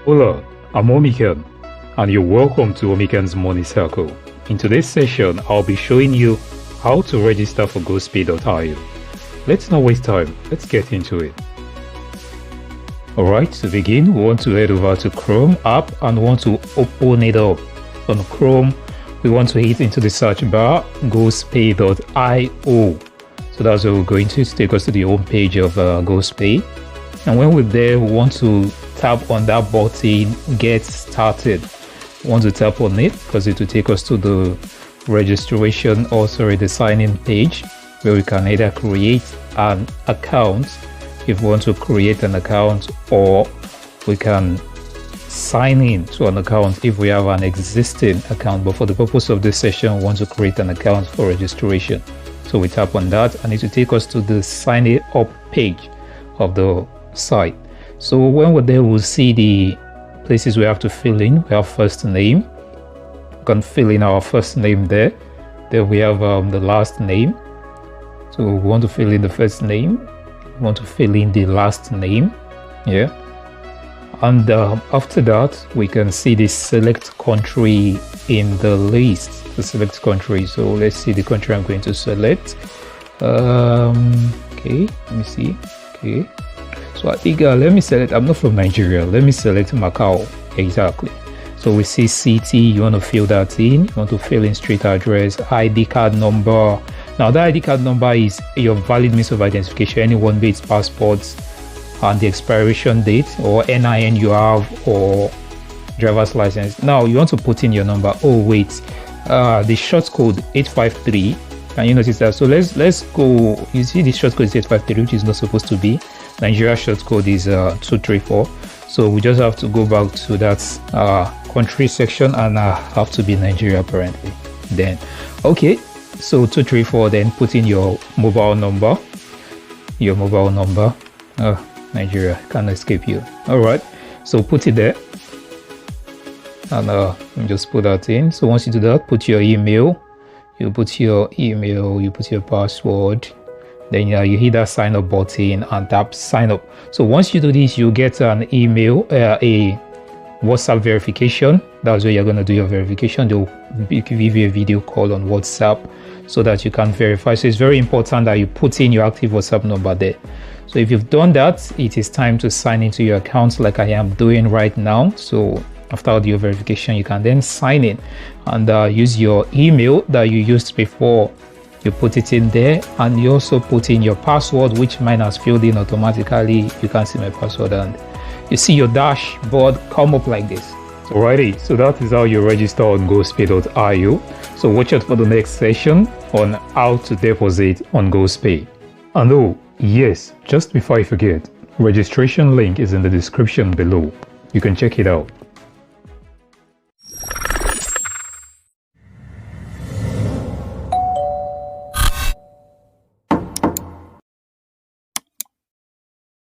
Hola, I'm Ommican, and you're welcome to OMMICAN'S Money Circle. In today's session, I'll be showing you how to register for Goespay.io. Let's not waste time, let's get into it. Alright, to begin, we want to head over to Chrome app and want to open it up. On Chrome, we want to hit into the search bar, Goespay.io. So that's where we're going to take us to the home page of Goespay. And when we're there, we want to tap on that button, Get Started. We want to tap on it because it will take us to the registration, the sign-in page, where we can either create an account if we want to create an account, or we can sign in to an account if we have an existing account. But for the purpose of this session, we want to create an account for registration. So we tap on that and it will take us to the sign it up page of the site. So when we're there, we'll see the places we have to fill in. We have first name. We can fill in our first name there. Then we have the last name. So we want to fill in the first name. We want to fill in the last name. Yeah. And after that, we can see the select country in the list. The select country. So let's see the country I'm going to select. Okay, let me see. Okay. So I think let me select, I'm not from Nigeria, let me select Macau. Exactly. So we see city, you want to fill that in, you want to fill in street address, ID card number. Now that ID card number is your valid means of identification, anyone, be it passports and the expiration date, or NIN you have, or driver's license. Now you want to put in your number. Oh wait, the short code 853. Can you notice that? So let's go. You see the short code is 853, which is not supposed to be. Nigeria short code is 234. So we just have to go back to that country section and have to be Nigeria apparently. Then okay, so 234. Then put in your mobile number. Your mobile number. Nigeria can't escape you. All right. So put it there. And just put that in. So once you do that, put your email. You put your email, you put your password, then you hit that sign up button and tap sign up. So once you do this, you get an email, a WhatsApp verification. That's where you're going to do your verification. They'll give you a video call on WhatsApp so that you can verify. So it's very important that you put in your active WhatsApp number there. So if you've done that, it is time to sign into your account like I am doing right now. So after your verification, you can then sign in and use your email that you used before. You put it in there, and you also put in your password, which mine has filled in automatically. You can see my password, and you see your dashboard come up like this. Alrighty, so that is how you register on Goespay.io. So watch out for the next session on how to deposit on Goespay. And oh yes, just before I forget, registration link is in the description below. You can check it out.